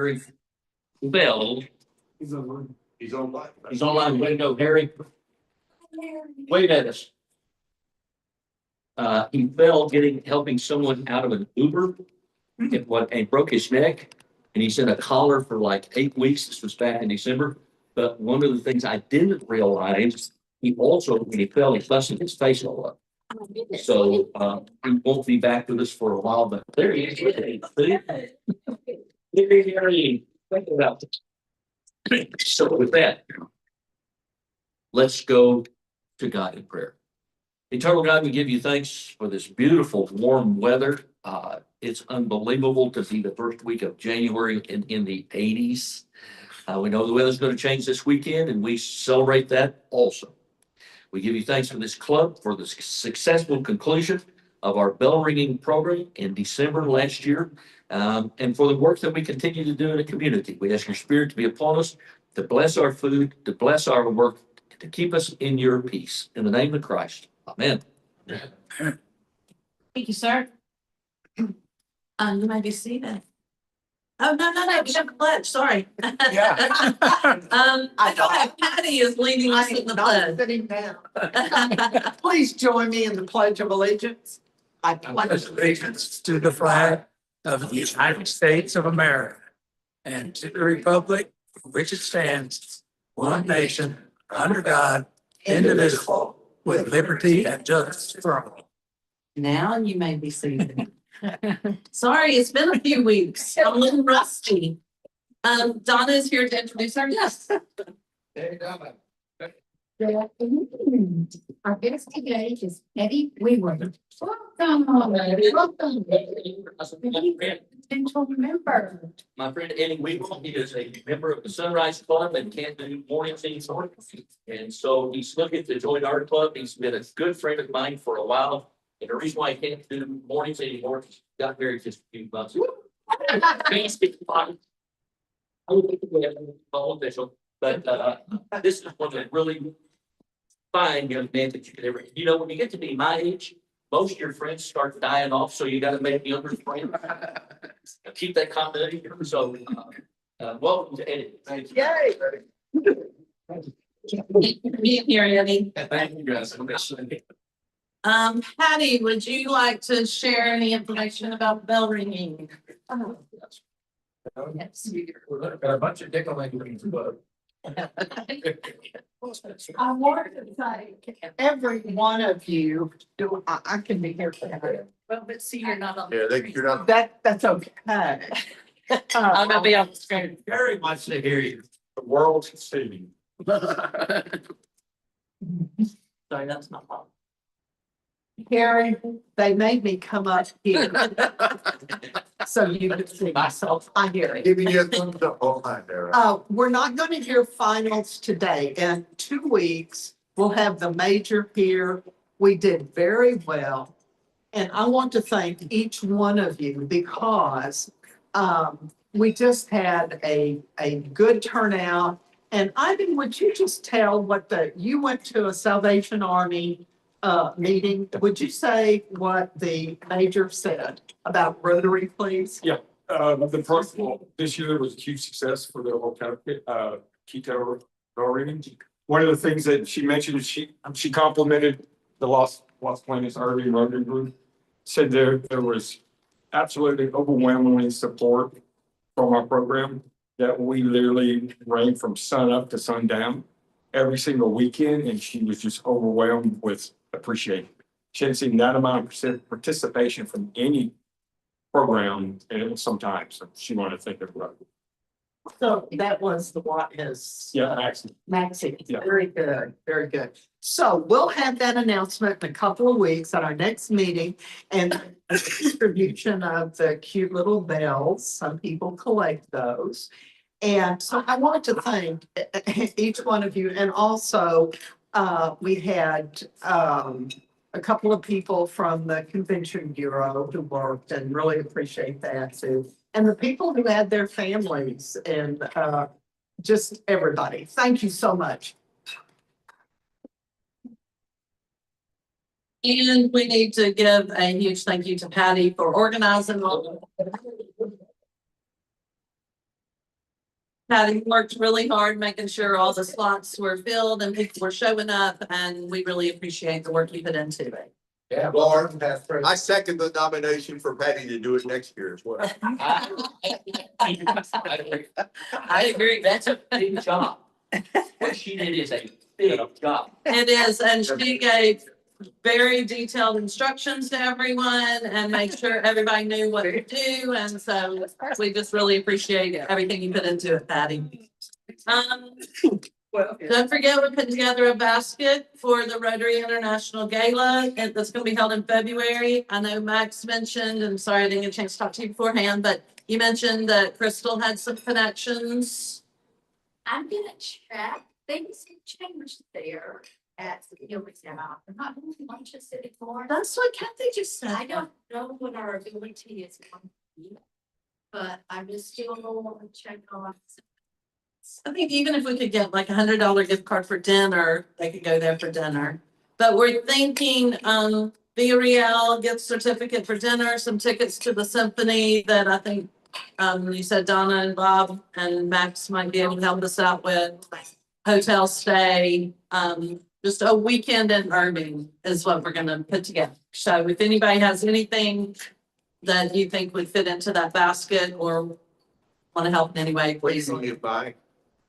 Harry Bell. He's online. He's online. He's online. Way to go, Harry. Wait at us. He fell helping someone out of an Uber and broke his neck. And he's in a collar for like 8 weeks. This was back in December. But one of the things I didn't realize, he also, when he fell, he busted his face all up. So he won't be back with us for a while, but there he is. Harry. Think about it. So with that, let's go to God in prayer. Eternal God, we give you thanks for this beautiful warm weather. It's unbelievable to see the first week of January in the 80s. We know the weather's going to change this weekend, and we celebrate that also. We give you thanks for this club, for the successful conclusion of our bell ringing program in December last year, and for the work that we continue to do in the community. We ask your spirit to be upon us, to bless our food, to bless our work, to keep us in your peace. In the name of Christ. Amen. Thank you, sir. You may be seated. Oh, no, we have a pledge, sorry. Yeah. I don't have Patty is leading us in the pledge. Sitting down. Please join me in the Pledge of Allegiance. I pledge Allegiance to the flag of the United States of America and to the republic for which it stands, one nation, under God, indivisible, with liberty and justice for all. Now you may be seated. Sorry, it's been a few weeks. I'm a little rusty. Donna is here to introduce our guest. Our guest today is Eddie Weaver. Welcome. Potential member. My friend Eddie Weaver, he is a member of the Sunrise Club and can't do mornings anymore. And so he's looking to join our club. He's been a good friend of mine for a while. And the reason why I can't do mornings anymore is he got married just a few months ago. I would think we have all official, but this is one of the really fine young men that you could ever, when you get to be my age, most of your friends start dying off, so you got to make younger friends. Keep that continuity. So welcome to Eddie. Thank you. Yay. Being here, Eddie. Thank you guys. Patty, would you like to share any information about bell ringing? Yes. Got a bunch of dickling. I want to thank every one of you. I can be here for that. Well, but see, you're not on. Yeah, you're not. That's okay. I'm gonna be on the screen. Very much to hear you. The world's saving. Sorry, that's not wrong. Gary, they made me come up here so you could see myself. I hear it. Giving you a thumbs up all time there. We're not going to hear finals today. In 2 weeks, we'll have the major here. We did very well. And I want to thank each one of you because we just had a good turnout. And Ivan, would you just tell you went to a Salvation Army meeting. Would you say what the major said about Rotary, please? Yeah, the first of all, this year was a huge success for the whole keto ringing. One of the things that she mentioned, she complimented the Las Colinas Irving Rotary group, said there was absolutely overwhelming support from our program, that we literally ran from sun up to sundown every single weekend, and she was just overwhelmed with appreciation. She hadn't seen that amount of participation from any program in some time, so she wanted to thank everybody. So that was the what is. Yeah, actually. Maxie. Yeah. Very good, very good. So we'll have that announcement in a couple of weeks at our next meeting, and the distribution of the cute little bells. Some people collect those. And so I want to thank each one of you. And also we had a couple of people from the Convention Bureau who worked, and really appreciate that too. And the people who had their families, and just everybody. Thank you so much. And we need to give a huge thank you to Patty for organizing all. Patty worked really hard, making sure all the slots were filled and people were showing up, and we really appreciate the work you put into it. Yeah. Lauren, I second the nomination for Patty to do it next year as well. I agree, that's a big job. What she did is a big job. It is, and she gave very detailed instructions to everyone and made sure everybody knew what to do, and so we just really appreciate everything you put into it, Patty. Don't forget, we're putting together a basket for the Rotary International Gala, and that's gonna be held in February. I know Max mentioned, and sorry I didn't get a chance to talk to you beforehand, but you mentioned that Crystal had some connections. I'm gonna check, things have changed there at the Gilbert Center. I'm not really lunches anymore. That's what Kathy just said. I don't know what our ability is going to be. But I'm just still going to check on. I think even if we could get like $100 gift card for dinner, they could go there for dinner. But we're thinking, Villarreal gift certificate for dinner, some tickets to the symphony that I think, you said Donna and Bob and Max might be able to help us out with. Hotel stay, just a weekend in Irving is what we're gonna put together. So if anybody has anything that you think would fit into that basket or want to help in any way, When do please. you need it by?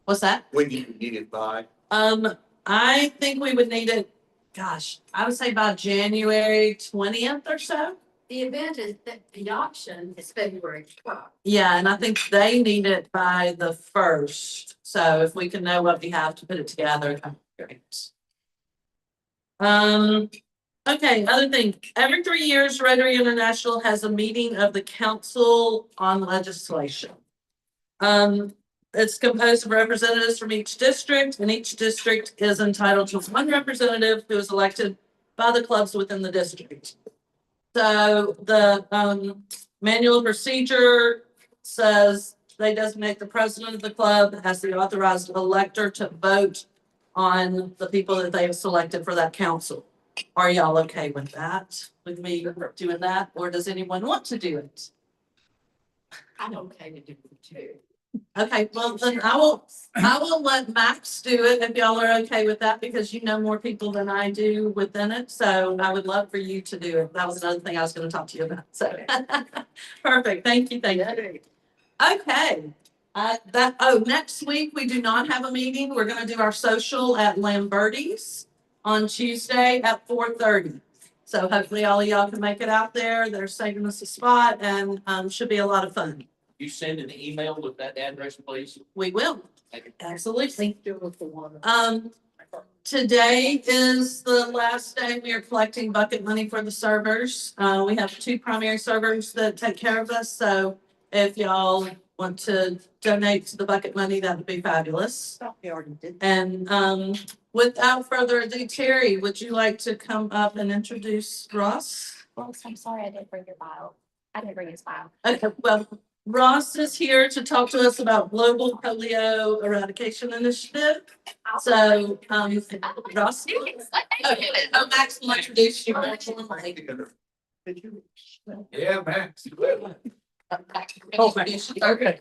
What's that? When do you need it by? I think we would need it, gosh, I would say by January 20th or so. The event is, the auction is February 12th. Yeah, and I think they need it by the 1st. So if we can know what we have to put it together, that'd be great. Okay, other thing, every 3 years, Rotary International has a meeting of the Council on Legislation. It's composed of representatives from each district, and each district is entitled to one representative who is elected by the clubs within the district. So the manual of procedure says they designate the president of the club as the authorized elector to vote on the people that they have selected for that council. Are y'all okay with that? With me doing that, or does anyone want to do it? I'm okay to do it too. Okay, well, then I will let Max do it if y'all are okay with that, because you know more people than I do within it. So I would love for you to do it. That was another thing I was gonna talk to you about. So, perfect. Thank you. Thank you. Okay. Next week, we do not have a meeting. We're gonna do our social at Lamberti's on Tuesday at 4:30. So hopefully all of y'all can make it out there. They're saving us a spot, and should be a lot of fun. You send an email with that address, please. We will. Thank you. Absolutely. Today is the last day we are collecting bucket money for the servers. We have 2 primary servers that take care of us. So if y'all want to donate to the bucket money, that would be fabulous. And without further ado, Terry, would you like to come up and introduce Ross? Well, I'm sorry I didn't bring your file. I didn't bring his file. Okay, well, Ross is here to talk to us about Global Polio Eradication Initiative. So, Ross. Oh, Max will introduce you. Yeah, Max. Okay.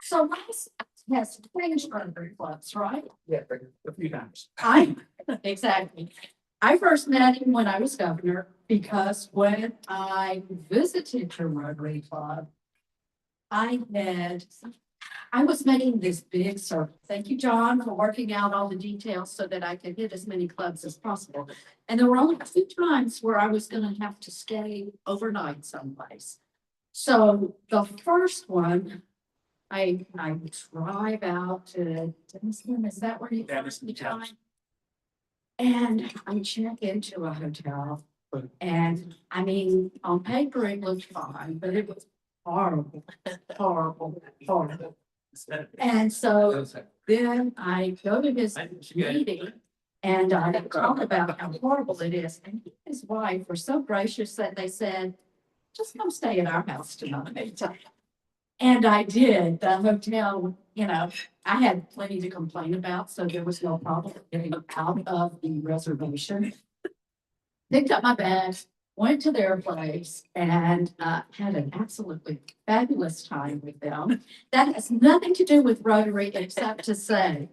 So Ross has changed Rotary clubs, right? Yeah, a few times. Exactly. I first met him when I was governor, because when I visited the Rotary Club, I was making this big circle. Thank you, John, for working out all the details so that I could hit as many clubs as possible. And there were only a few times where I was gonna have to stay overnight someplace. So the first one, I drive out to Denison, is that where you? Denison, yes. And I check into a hotel, and I mean, on paper it looked fine, but it was horrible, horrible, horrible. And so then I go to his meeting, and I talk about how horrible it is. And he and his wife were so gracious that they said, just come stay at our house tonight. And I did. The hotel, I had plenty to complain about, so there was no problem getting out of the reservation. Picked up my bags, went to their place and had an absolutely fabulous time with them. That has nothing to do with Rotary except to say,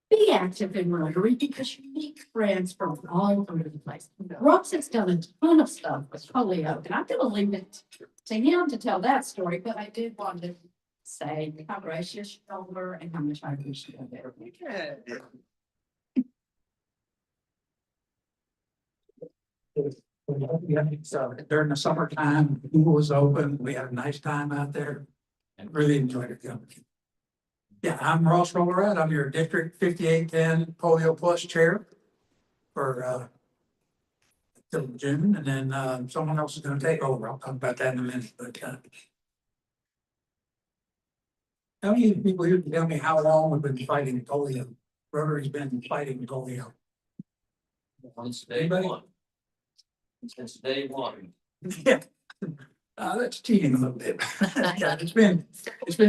be active in Rotary because you meet friends from all over the place. Ross has done a ton of stuff with polio, and I'm going to leave it to him to tell that story, but I did want to say how gracious you were and how much I appreciate it. So during the summertime, the pool was open. We had a nice time out there and really enjoyed it. Yeah, I'm Ross Rolirad. I'm your District 5810 Polio Plus Chair for till June, and then someone else is going to take over. I'll talk about that in a minute. But how many people here can tell me how long we've been fighting polio? Rotary's been fighting polio. Since day Anybody? one. Since day one. Yeah. That's cheating a little bit. Yeah, it's been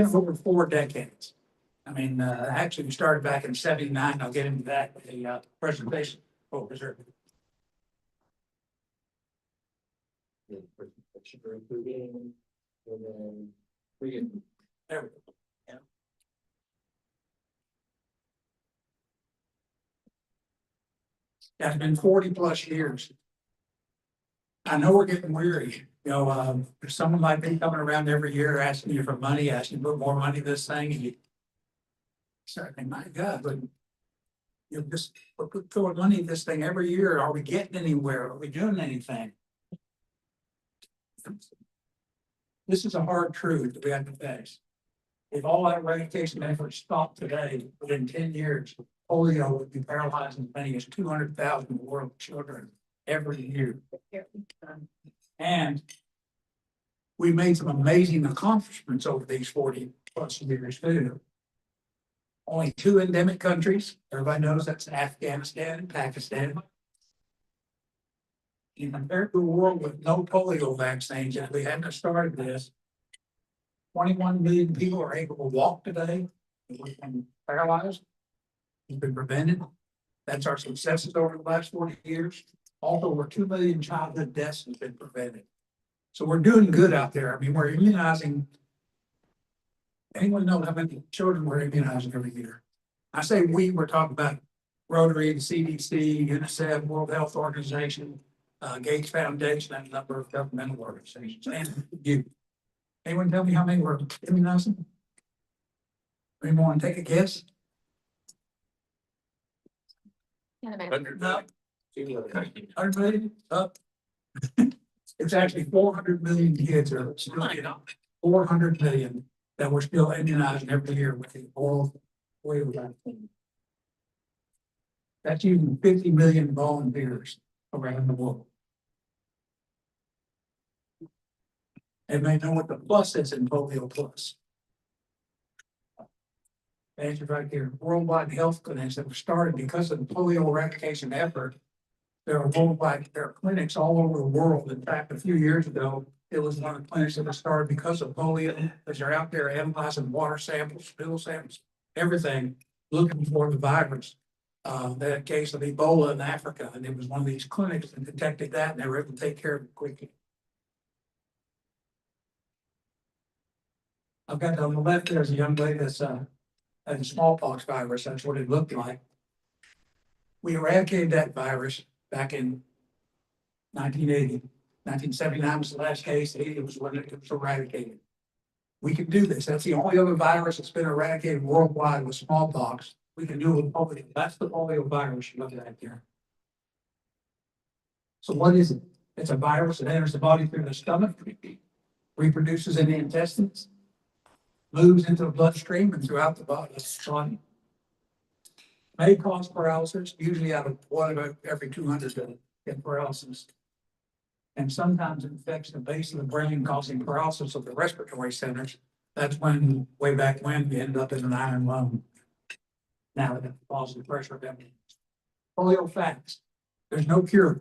over 4 decades. I mean, actually, we started back in '79. I'll get into that with the presentation. Oh, reserve. There we go. Yeah. Yeah, it's been 40+ years. I know we're getting weary. You know, someone might be coming around every year asking you for money, asking you to put more money in this thing, and you start thinking, my God, but you just put throwing money in this thing every year. Are we getting anywhere? Are we doing anything? This is a hard truth that we have to face. If all that eradication efforts stopped today, within 10 years, polio would be paralyzing as many as 200,000 world children every year. And we made some amazing accomplishments over these 40+ years too. Only 2 endemic countries. Everybody knows that's Afghanistan and Pakistan. And compared to a world with no polio vaccines, if we hadn't started this, 21 million people are able to walk today. We've been paralyzed. It's been prevented. That's our successes over the last 40 years. Also, over 2 million childhood deaths have been prevented. So we're doing good out there. I mean, we're immunizing. Anyone know how many children we're immunizing every year? I say we're talking about Rotary, the CDC, UNICEF, World Health Organization, Gates Foundation, and a number of governmental organizations. And you. Anyone tell me how many we're immunizing? Anyone want to take a guess? Yeah, man. 100 No. million. 100 million? Up. It's actually 400 million kids are still, 400 million that we're still immunizing every year with the oral polio vaccine. That's using 50 million volunteers around the world. And they know what the plus is in polio plus. Answer right here, worldwide health clinics that were started because of the polio eradication effort. There are clinics all over the world. In fact, a few years ago, it was one of the clinics that was started because of polio, because they're out there analyzing water samples, spill samples, everything, looking for the virus. That case of Ebola in Africa, and it was one of these clinics that detected that, and they were able to take care of it quickly. I've got on the left, there's a young lady that's had a smallpox virus. That's what it looked like. We eradicated that virus back in 1980. 1979 was the last case. 80 was when it was eradicated. We can do this. That's the only other virus that's been eradicated worldwide with smallpox. We can do it with polio. That's the polio virus you're looking at here. So what is it? It's a virus that enters the body through the stomach, reproduces in the intestines, moves into the bloodstream and throughout the body. May cause paralysis, usually out of 1 of every 200 that get paralysis. And sometimes it affects the base of the brain, causing paralysis of the respiratory centers. That's when, way back when, we ended up in an iron lung. Now it causes the pressure of them. Polio facts. There's no cure.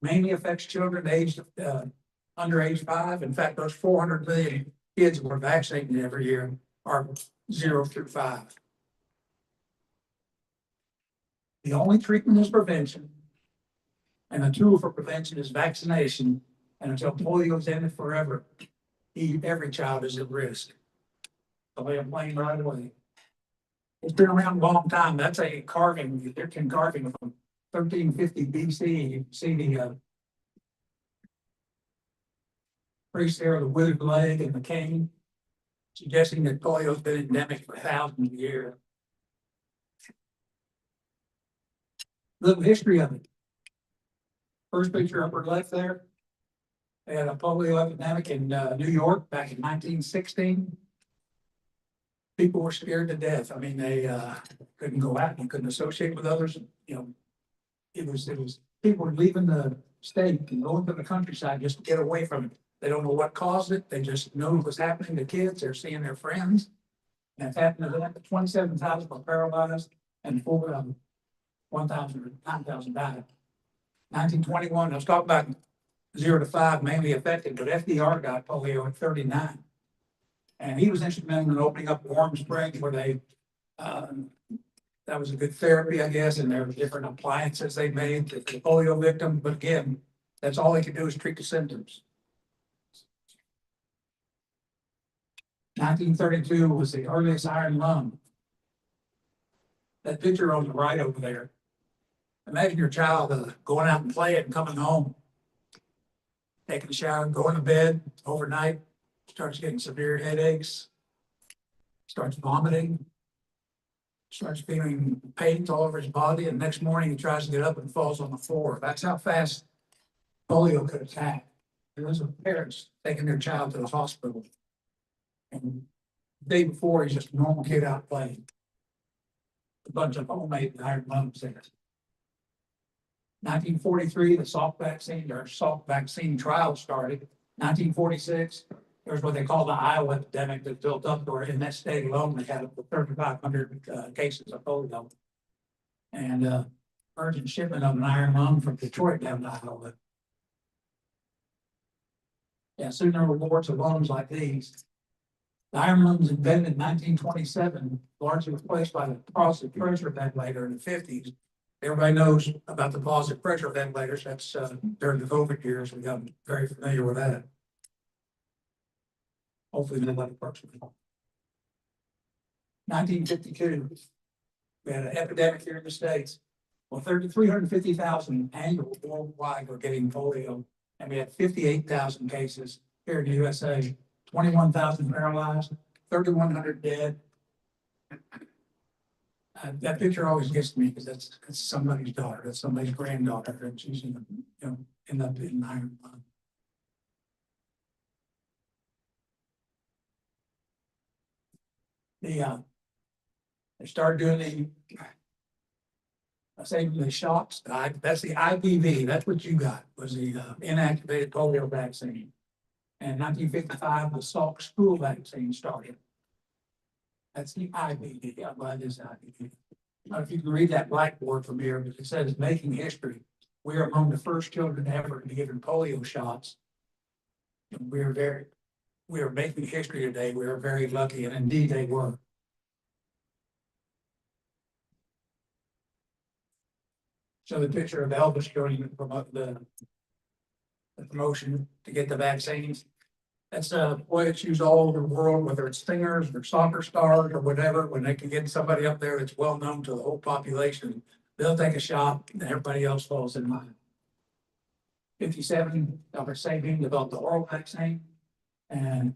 Mainly affects children aged under age 5. In fact, those 400 million kids who are vaccinated every year are 0 through 5. The only treatment is prevention. And the tool for prevention is vaccination. And until polio is ended forever, every child is at risk. So they are playing right away. It's been around a long time. That's a carving, they're carving from 1350 BC. You can see the priest there, the withered leg and the cane, suggesting that polio has been endemic for thousands of years. Little history of it. First picture upper left there. They had a polio epidemic in New York back in 1916. People were scared to death. I mean, they couldn't go out, you couldn't associate with others, you know. It was, people were leaving the state and going to the countryside just to get away from it. They don't know what caused it. They just know it was happening to kids. They're seeing their friends. And it happened to them. 27,000 were paralyzed and 9,000 died. 1921, I was talking about 0 to 5 mainly affected, but FDR got polio at 39. And he was instrumental in opening up Warm Springs where they, that was a good therapy, I guess, and there were different appliances they made to the polio victim. But again, that's all they could do is treat the symptoms. 1932 was the earliest iron lung. That picture on the right over there. Imagine your child going out and playing and coming home, taking a shower, going to bed overnight, starts getting severe headaches, starts vomiting, starts feeling pains all over his body, and next morning he tries to get up and falls on the floor. That's how fast polio could attack. There was parents taking their child to the hospital. And the day before, he's just a normal kid out playing. A bunch of homemade iron lungs there. 1943, the Salk vaccine trial started. 1946, there's what they call the Iowa epidemic that built up where in that state alone, they had 3,500 cases of polio. And urgent shipment of an iron lung from Detroit down to Iowa. Yeah, soon there were reports of lungs like these. The iron lung was invented in 1927, largely replaced by the positive pressure ventilator in the 50s. Everybody knows about the positive pressure ventilators. That's during the COVID years. We got very familiar with that. Hopefully nobody works with it. 1952, we had an epidemic here in the States. Well, 350,000 annual worldwide were getting polio, and we had 58,000 cases here in the USA. 21,000 paralyzed, 3,100 dead. That picture always gets me because that's somebody's daughter, that's somebody's granddaughter, and she's in the iron lung. They started doing the shots. That's the IPV. That's what you got was the inactivated polio vaccine. And 1955, the Salk school vaccine started. That's the IVD. I'm glad this IVD. If you can read that blackboard from here, it says making history. We are among the first children ever to be given polio shots. And we are making history today. We are very lucky, and indeed they were. So the picture of Elvis showing the promotion to get the vaccines. That's boy, it's used all over the world, whether it's singers or soccer stars or whatever. When they can get somebody up there that's well known to the whole population, they'll take a shot and everybody else falls in line. 57, Dr. Sabin developed the oral vaccine. And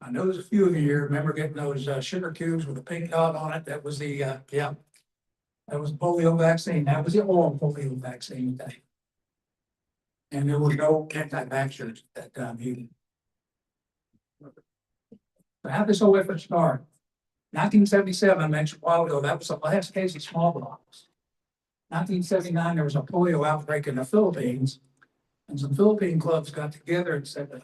I know there's a few of you here remember getting those sugar cubes with a pink dot on it. That was the, that was the polio vaccine. That was the oral polio vaccine. And there were no anti-vaxxers at that time either. So how did this whole effort start? 1977, I mentioned a while ago, that was the last case of smallpox. 1979, there was a polio outbreak in the Philippines, and some Philippine clubs got together and said,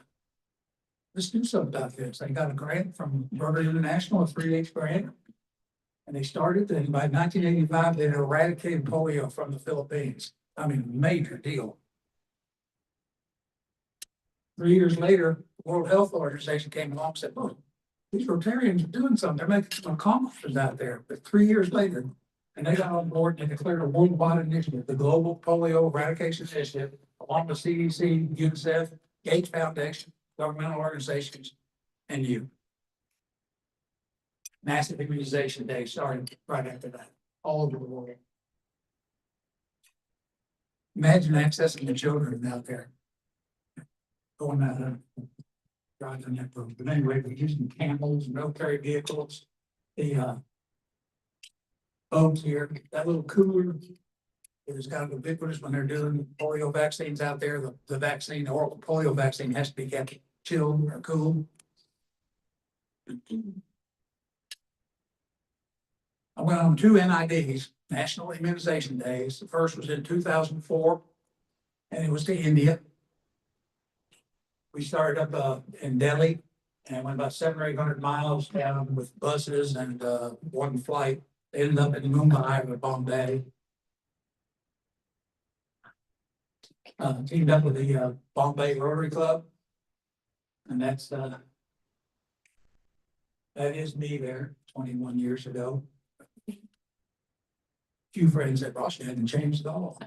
let's do something about this. They got a grant from Rotary International, a 3H grant, and they started, and by 1985, they had eradicated polio from the Philippines. I mean, major deal. 3 years later, the World Health Organization came along and said, "Oh, these Rotarians are doing something. They're making some accomplishments out there." But 3 years later, And they got on board and declared a worldwide initiative, the Global Polio Eradication Initiative, along with CDC, UNICEF, Gates Foundation, governmental organizations, and you. Massive immunization day started right after that, all over the world. Imagine accessing the children out there. Going out, driving that road, but anyway, we're using camels, military vehicles, the boats here, that little cooler. It is kind of ubiquitous when they're doing polio vaccines out there, the vaccine, the oral polio vaccine has to be kept chilled or cool. I went on 2 NIDs, National Immunization Days. The first was in 2004, and it was to India. We started up in Delhi and went about 700 or 800 miles down with buses and one flight. Ended up in Mumbai or Bombay. Teamed up with the Bombay Rotary Club, and that is me there 21 years ago. Few friends that Ross hadn't changed at all.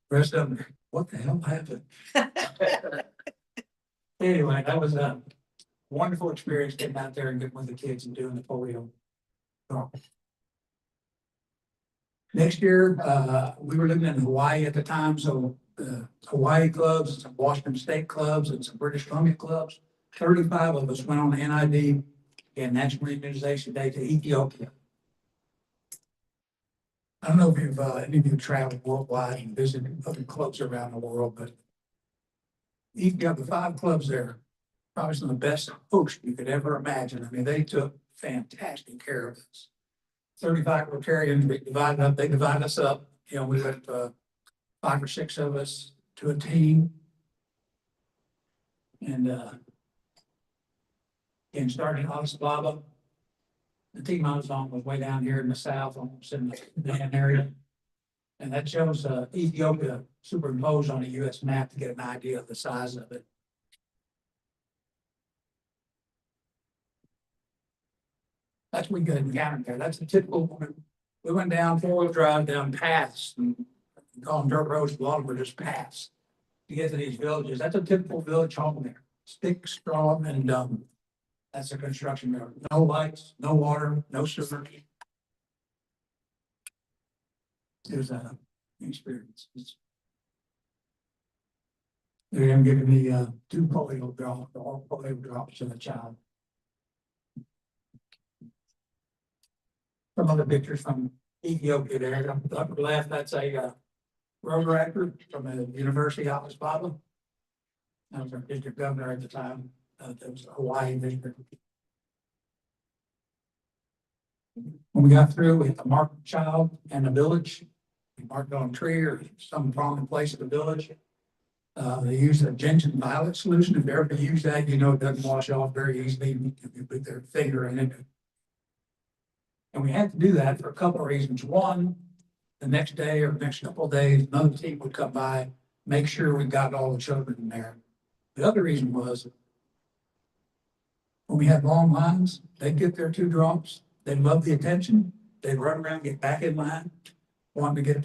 Rest of them, what the hell happened? Anyway, that was a wonderful experience getting out there and getting with the kids and doing the polio. Next year, we were living in Hawaii at the time, so Hawaii clubs, some Washington State clubs, and some British Columbia clubs. 35 of us went on the NID and National Immunization Day to Ethiopia. I don't know if you've any of you traveled worldwide and visited other clubs around the world, but Ethiopia, the 5 clubs there, probably some of the best folks you could ever imagine. I mean, they took fantastic care of us. 35 Rotarians, we divided up, they divided us up. You know, we went 5 or 6 of us to a team. And again, starting in Addis Ababa. The team I was on was way down here in the south, almost in the Dan area. And that shows Ethiopia superimposed on a US map to get an idea of the size of it. That's what we got encountered there. That's the typical one. We went down 4-wheel drive down paths and call them dirt roads, a lot of them were just paths to get to these villages. That's a typical village home there. Stick, straw, and dung. That's a construction road. No lights, no water, no sewer. It was an experience. They're even giving me 2 polio drops, all polio drops to the child. Some other pictures from Ethiopia there. On the upper left, that's a road record from the University of Addis Ababa. I was our district governor at the time. That was a Hawaii district. When we got through, we had to mark the child and the village. We marked on a tree or some prominent place in the village. They use a gentian violet solution. If you ever use that, you know it doesn't wash off very easily. You put their finger in it. And we had to do that for a couple of reasons. One, the next day or the next couple of days, another team would come by, make sure we got all the children in there. The other reason was when we had long lines, they'd get their 2 drops. They'd love the attention. They'd run around, get back in line, wanting to get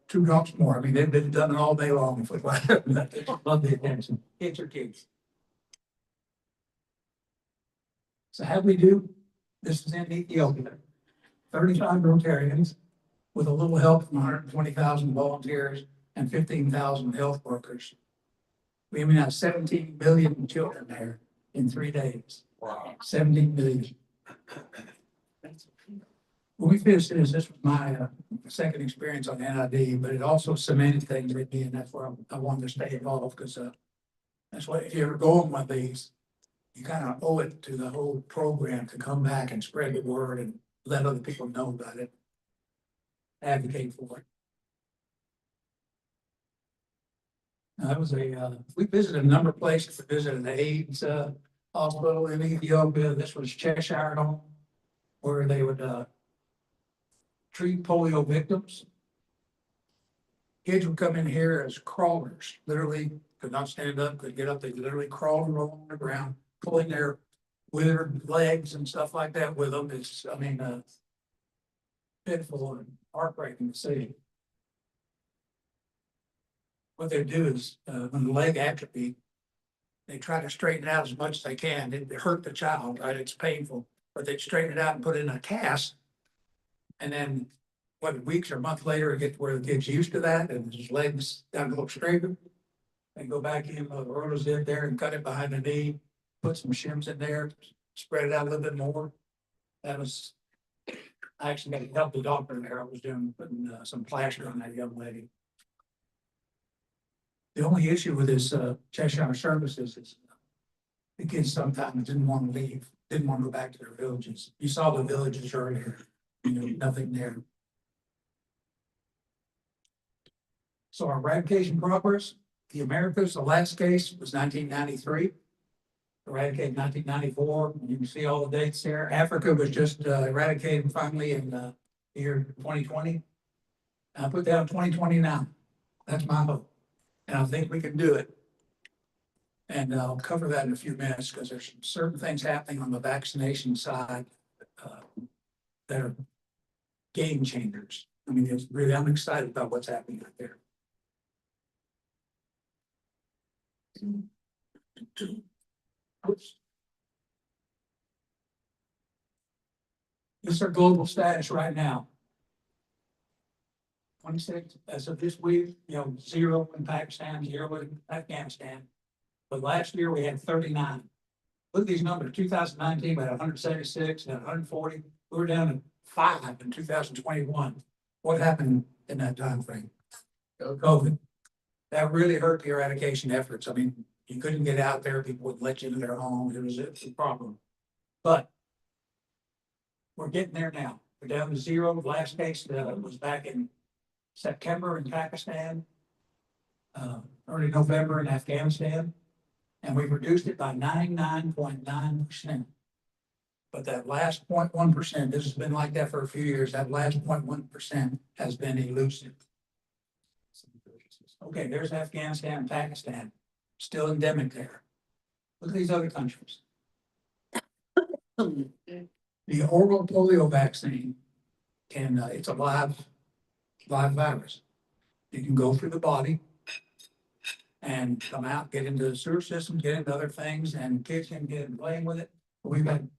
2 drops more. I mean, they've been done it all day long. If they love the attention. Kids are kids. So how we do? This is in Ethiopia. 35 Rotarians with a little help from 120,000 volunteers and 15,000 health workers. We immunized 17 million children there in 3 days. Wow. 17 million. When we finished this was my second experience on NID, but it also cemented things with me, and that's where I wanted to stay involved, because that's what, if you ever go on one of these, you kind of owe it to the whole program to come back and spread the word and let other people know about it, advocate for it. Now, that was we visited a number of places. We visited the AIDS hospital in Ethiopia. This was Cheshire Home, where they would treat polio victims. Kids would come in here as crawlers, literally could not stand up, could get up. They literally crawled and rolled on the ground, pulling their withered legs and stuff like that with them. It's, I mean, pitiful and heartbreaking to see. What they do is, when the leg atrophy, they try to straighten it out as much as they can. It hurt the child, right? It's painful, but they straighten it out and put it in a cast. And then, what, weeks or months later, it gets where the kid's used to that and his legs down a little straighter. They go back in, the rollers in there and cut it behind the knee, put some shims in there, spread it out a little bit more. That was, I actually got to help the doctor there. I was putting some plaster on that young lady. The only issue with this Cheshire services is the kids sometimes didn't want to leave, didn't want to go back to their villages. You saw the villages earlier, nothing there. So our eradication progress, the Americas, the last case was 1993. Eradicated 1994. You can see all the dates there. Africa was just eradicated finally in the year 2020. I put down 2020 now. That's my hope. And I think we can do it. And I'll cover that in a few minutes because there's certain things happening on the vaccination side that are game changers. I mean, it's really, I'm excited about what's happening out there. Oops. This is our global status right now. 26, as of this week, 0 in Pakistan, 0 in Afghanistan. But last year we had 39. Look at these numbers, 2019, we had 176, and 140. We were down to 5 in 2021. What happened in that time frame? COVID. That really hurt the eradication efforts. I mean, you couldn't get out there, people would let you in their home. It was a problem. But we're getting there now. We're down to 0. The last case was back in September in Pakistan, early November in Afghanistan, and we've reduced it by 99.9%. But that last 0.1%, this has been like that for a few years, that last 0.1% has been elusive. Okay, there's Afghanistan and Pakistan, still endemic there. Look at these other countries. The oral polio vaccine it's a live virus. It can go through the body and come out, get into the sewer system, get into other things, and kids can get in playing with it. We've had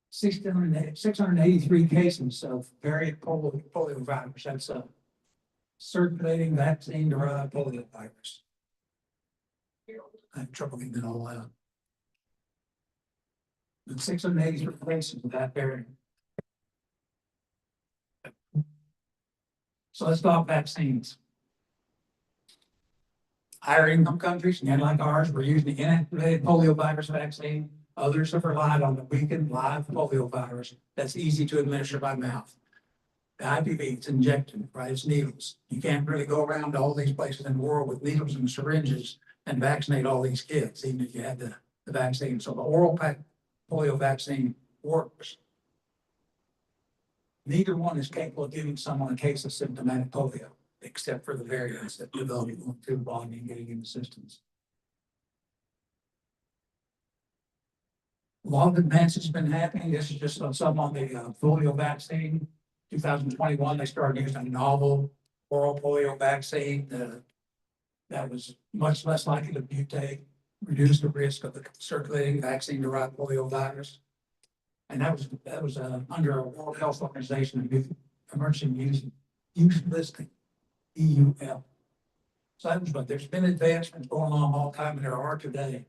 683 cases of variant polio virus. That's a circulating vaccine-derived polio virus. I have trouble getting it all out. But 683 cases of that variant. So let's talk vaccines. Higher income countries, again like ours, we're using the inactivated polio virus vaccine. Others have relied on the weakened live polio virus that's easy to administer by mouth. The IPV, it's injected, right? It's needles. You can't really go around to all these places in the world with needles and syringes and vaccinate all these kids, even if you had the vaccine. So the oral polio vaccine works. Neither one is capable of giving someone a case of symptomatic polio, except for the variants that develop through the body and getting into systems. A lot of advances have been happening. This is just some on the polio vaccine. 2021, they started using a novel oral polio vaccine that was much less likely to mutate, reduce the risk of the circulating vaccine-derived polio virus. And that was under a World Health Organization emergency use listing, EUL. So that was, but there's been advancements going on all the time, and there are today.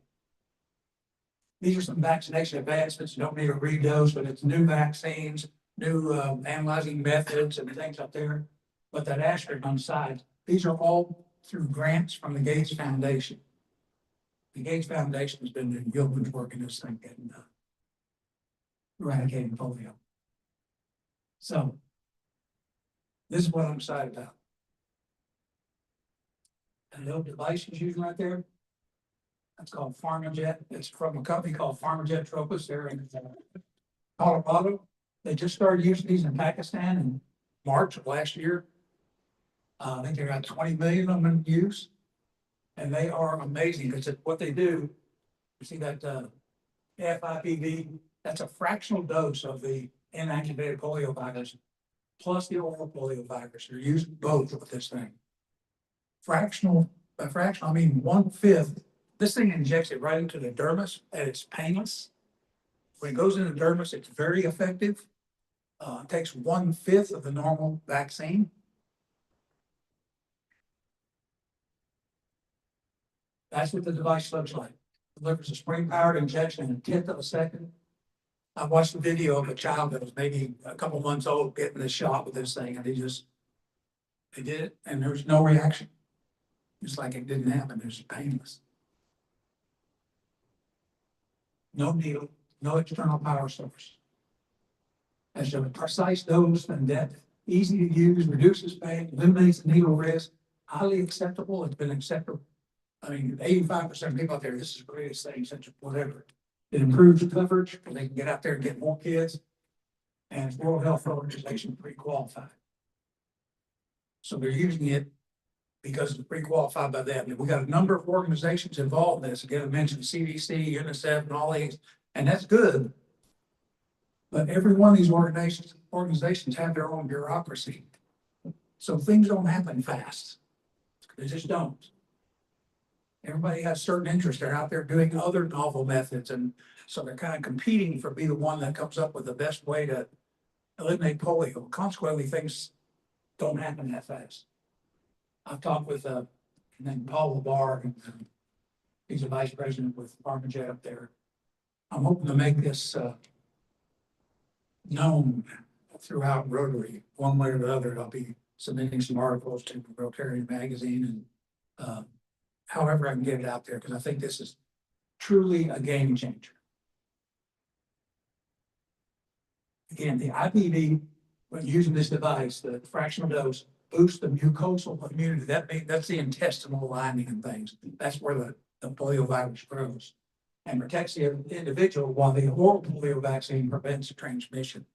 These are some vaccination advancements. You don't need to read those, but it's new vaccines, new analyzing methods and things up there. But that asterisk on the side, these are all through grants from the Gates Foundation. The Gates Foundation has been doing yeoman's work in this thing and eradicating polio. So this is what I'm excited about. And the little device is using right there, that's called PharmaJet. It's from a company called PharmaJet Tropos. They're in Colorado. They just started using these in Pakistan in March of last year. I think they got 20 million of them in use. And they are amazing because what they do, you see that FIPV, that's a fractional dose of the inactivated polio virus plus the oral polio virus. You're using both with this thing. By fractional, I mean 1/5. This thing injects it right into the dermis and it's painless. When it goes into the dermis, it's very effective. It takes 1/5 of the normal vaccine. That's what the device looks like. Delivers a spring-powered injection in a tenth of a second. I watched a video of a child that was maybe a couple months old getting this shot with this thing, and they did it, and there was no reaction. It's like it didn't happen. It was painless. No needle, no external power source. As a precise dose and depth, easy to use, reduces pain, eliminates the needle risk, highly acceptable. It's been accepted. I mean, 85% of people out there, this is the greatest thing since whatever. It improves coverage, and they can get out there and get more kids. And it's World Health Organization pre-qualified. So they're using it because it's pre-qualified by them. And we got a number of organizations involved in this. Again, I mentioned CDC, UNICEF, and all these, and that's good. But every one of these organizations have their own bureaucracy. So things don't happen fast. They just don't. Everybody has certain interests. They're out there doing other novel methods. And so they're kind of competing for be the one that comes up with the best way to eliminate polio. Consequently, things don't happen that fast. I've talked with Paul LeBar, and he's a vice president with Armajet up there. I'm hoping to make this known throughout Rotary, one way or the other. I'll be submitting some articles to Rotary magazine and however I can get it out there, because I think this is truly a game changer. Again, the IPV, when using this device, the fractional dose boosts the mucosal immunity. That's the intestinal lining and things. That's where the polio virus grows and protects the individual, while the oral polio vaccine prevents transmission.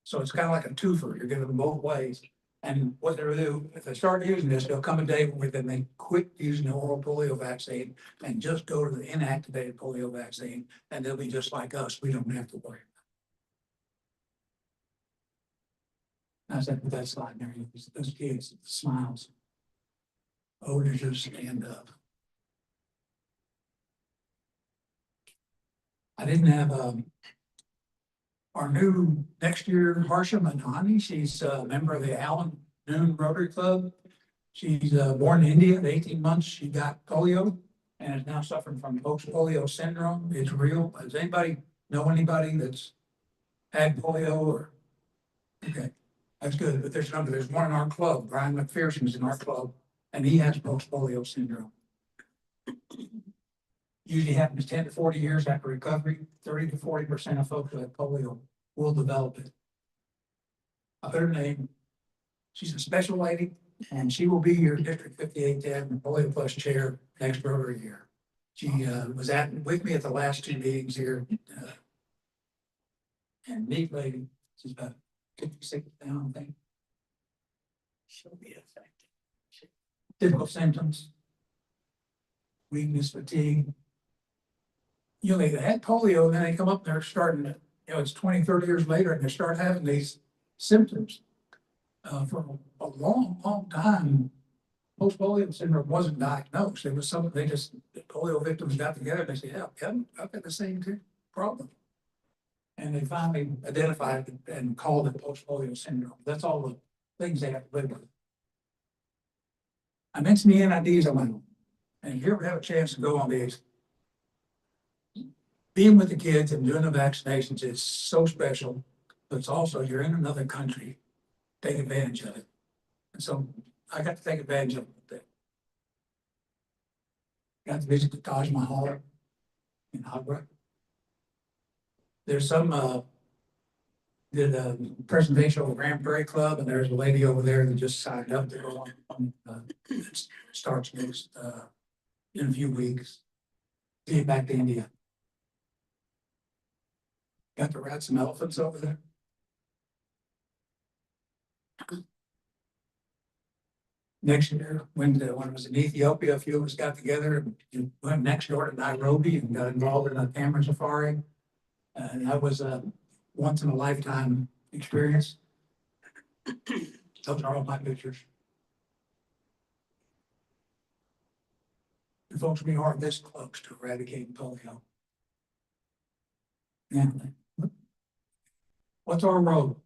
So it's kind of like a twofer. You're getting them both ways. And what they'll do, if they start using this, there'll come a day where then they quit using the oral polio vaccine and just go to the inactivated polio vaccine, and they'll be just like us. We don't have to worry. I said with that slide there, those kids, the smiles. Oh, they just stand up. I didn't have our new next year, Harsha Manani. She's a member of the Allen Noon Rotary Club. She's born in India at 18 months. She got polio and is now suffering from post-polio syndrome. It's real. Does anybody know anybody that's had polio or? Okay, that's good. But there's one in our club. Brian McPherson's in our club, and he has post-polio syndrome. Usually happens 10 to 40 years after recovery. 30 to 40% of folks who have polio will develop it. I put her name. She's a special lady, and she will be your District 5810 Polio Plus Chair next Rotary year. She was with me at the last two meetings here. And neat lady. She's about 56 pounds, I think. She'll be effective. Typical symptoms: weakness, fatigue. You know, they had polio, and then they come up and they're starting to, it's 20, 30 years later, and they start having these symptoms. For a long, long time, post-polio syndrome wasn't diagnosed. It was something the polio victims got together and they said, yeah, I've got the same problem. And they finally identified it and called it post-polio syndrome. That's all the things they have to live with. I mentioned the NIDs on my own. And if you ever have a chance to go on these, being with the kids and doing the vaccinations is so special, but it's also, you're in another country, take advantage of it. And so I got to take advantage of it. Got to visit the Taj Mahal in Agra. There's some, did a presentation over Grand Prairie Club, and there's a lady over there that just signed up to go on starts next, in a few weeks. Get back to India. Got to ride some elephants over there. Next year, when I was in Ethiopia, a few of us got together and went next door to Nairobi and got involved in a camera safari. And that was a once in a lifetime experience. Those are all my pictures. The folks we are this close to eradicating polio. And what's our role?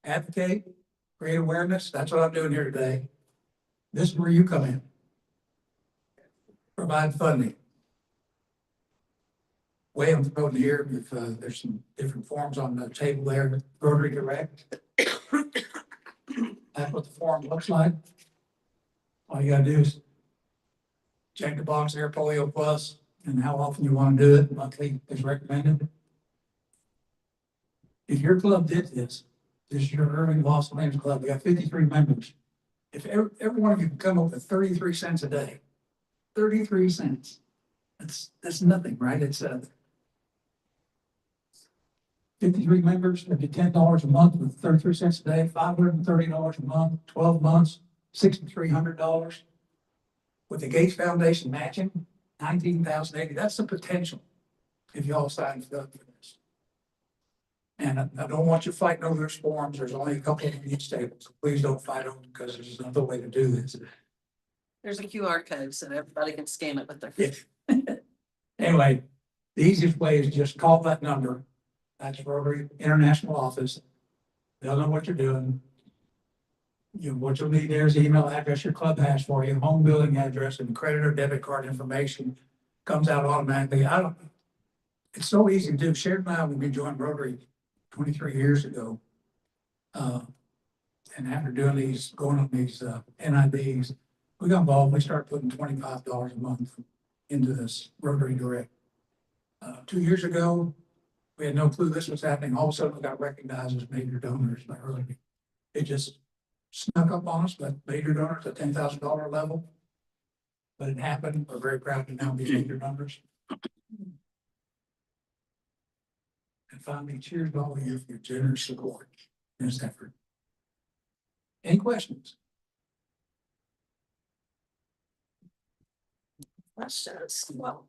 Advocate, create awareness. That's what I'm doing here today. This is where you come in. Provide funding. Way I'm promoting here, if there's some different forms on the table there, Rotary Direct. That's what the form looks like. All you gotta do is check the box there, Polio Plus, and how often you want to do it, monthly is recommended. If your club did this is your Irving Las Colinas Club, we got 53 members. If every one of you could come up with 33 cents a day, 33 cents, that's nothing, right? It's 53 members, that'd be $10 a month with 33 cents a day, $530 a month, 12 months, $6,300. With the Gates Foundation matching, $19,080, that's the potential if y'all sign up for this. And I don't want you fighting over those forms. There's only a couple of each table, so please don't fight them because there's another way to do this. There's a QR code so everybody can scan it with their phone. Anyway, the easiest way is just call that number. That's Rotary International Office. They'll know what you're doing. What you'll need there is the email address your club has for you, home billing address, and the credit or debit card information comes out automatically. It's so easy to do. Sharon and I, when we joined Rotary 23 years ago, and after doing these, going on these NIDs, we got involved. We started putting $25 a month into this Rotary Direct. 2 years ago, we had no clue this was happening. All of a sudden, we got recognized as major donors by Rotary. It just snuck up on us, but major donors at $10,000 level. But it happened. We're very proud to now be major donors. And finally, cheers to all of you for your generous support in this effort. Any questions? Questions? Well,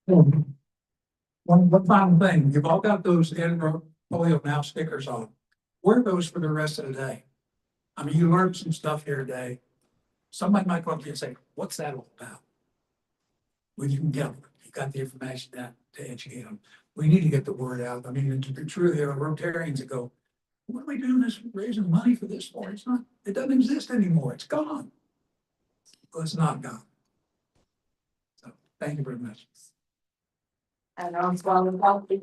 One final thing. You've all got those Polio Now stickers on. Wear those for the rest of the day. I mean, you learned some stuff here today. Somebody might come up to you and say, what's that all about? Well, you can get them. You've got the information down to educate them. We need to get the word out. I mean, to be true, there are Rotarians that go, what are we doing this, raising money for this for? It's not, it doesn't exist anymore. It's gone. Well, it's not gone. So thank you very much. and I'm swallowing coffee.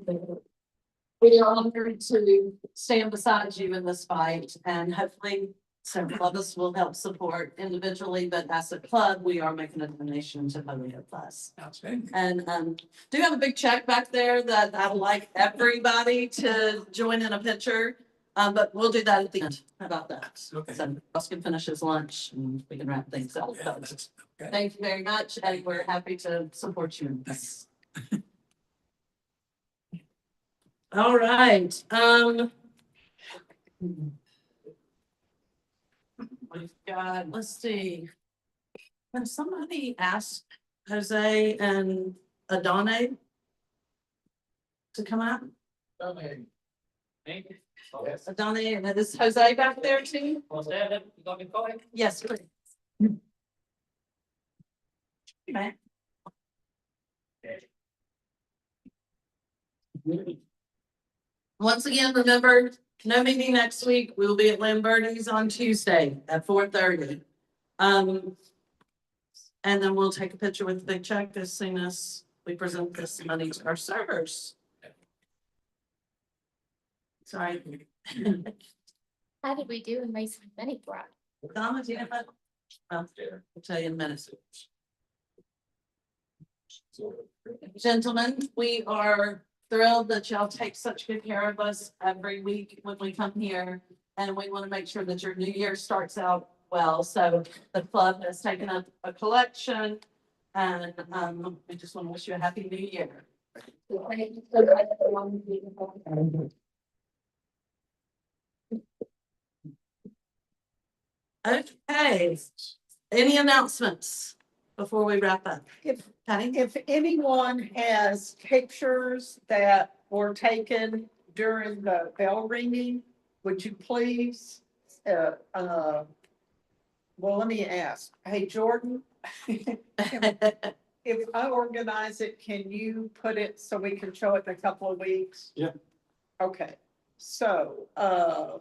We are honored to stand beside you in this fight, and hopefully several of us will help support individually, but as a club, we are making a donation to Polio Plus. Outstanding. And do have a big check back there that I would like everybody to join in a picture. But we'll do that at the end. How about that? Okay. So Ross can finish his lunch and we can wrap things up. Yeah, that's, okay. Thank you very much, and we're happy to support you in this. All right, we've got, let's see. Can somebody ask Jose and Adane to come out? Adane, and is Jose back there too? Yes, please. Okay. Once again, remember, no meeting next week. We will be at Lamberti's on Tuesday at 4:30. And then we'll take a picture with the big check as soon as we present this money to our servers. Sorry. How did we do in raising money for it? Donna, do you have that? I'll tell you in a minute. Gentlemen, we are thrilled that y'all take such good care of us every week when we come here. And we want to make sure that your new year starts out well. So the club has taken up a collection, and we just want to wish you a happy new year. Okay, any announcements before we wrap up? If anyone has pictures that were taken during the bell ringing, would you please, well, let me ask, hey, Jordan? If I organize it, can you put it so we can show it in a couple of weeks? Yeah. Okay, so,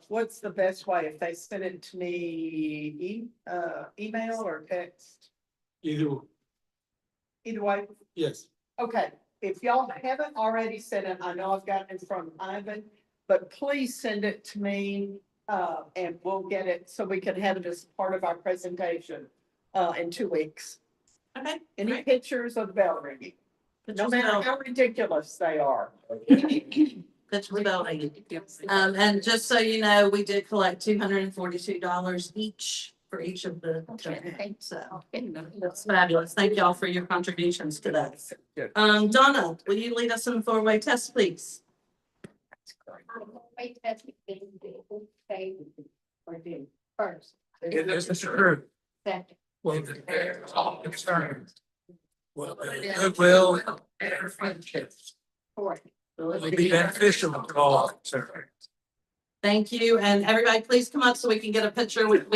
what's the best way if they send it to me, email or text? Either, Either way, yes. okay, if y'all haven't already sent it, I know I've gotten it from Ivan, but please send it to me, and we'll get it so we can have it as part of our presentation, in 2 weeks. Okay. Any great. pictures of the bell ringing, no Pictures matter of- how ridiculous they are. Pictures of bell ringing. And just so you know, we did collect $242 each for each of the. So that's fabulous. Thank y'all for your contributions to that. Donna, will you lead us in the four-way test, please? Wait, that's the thing, say, or do first, It is true. second. Well, they're all concerned. Well, goodwill and friendships Fourth. will be beneficial to all concerned. Thank you. And everybody, please come up so we can get a picture with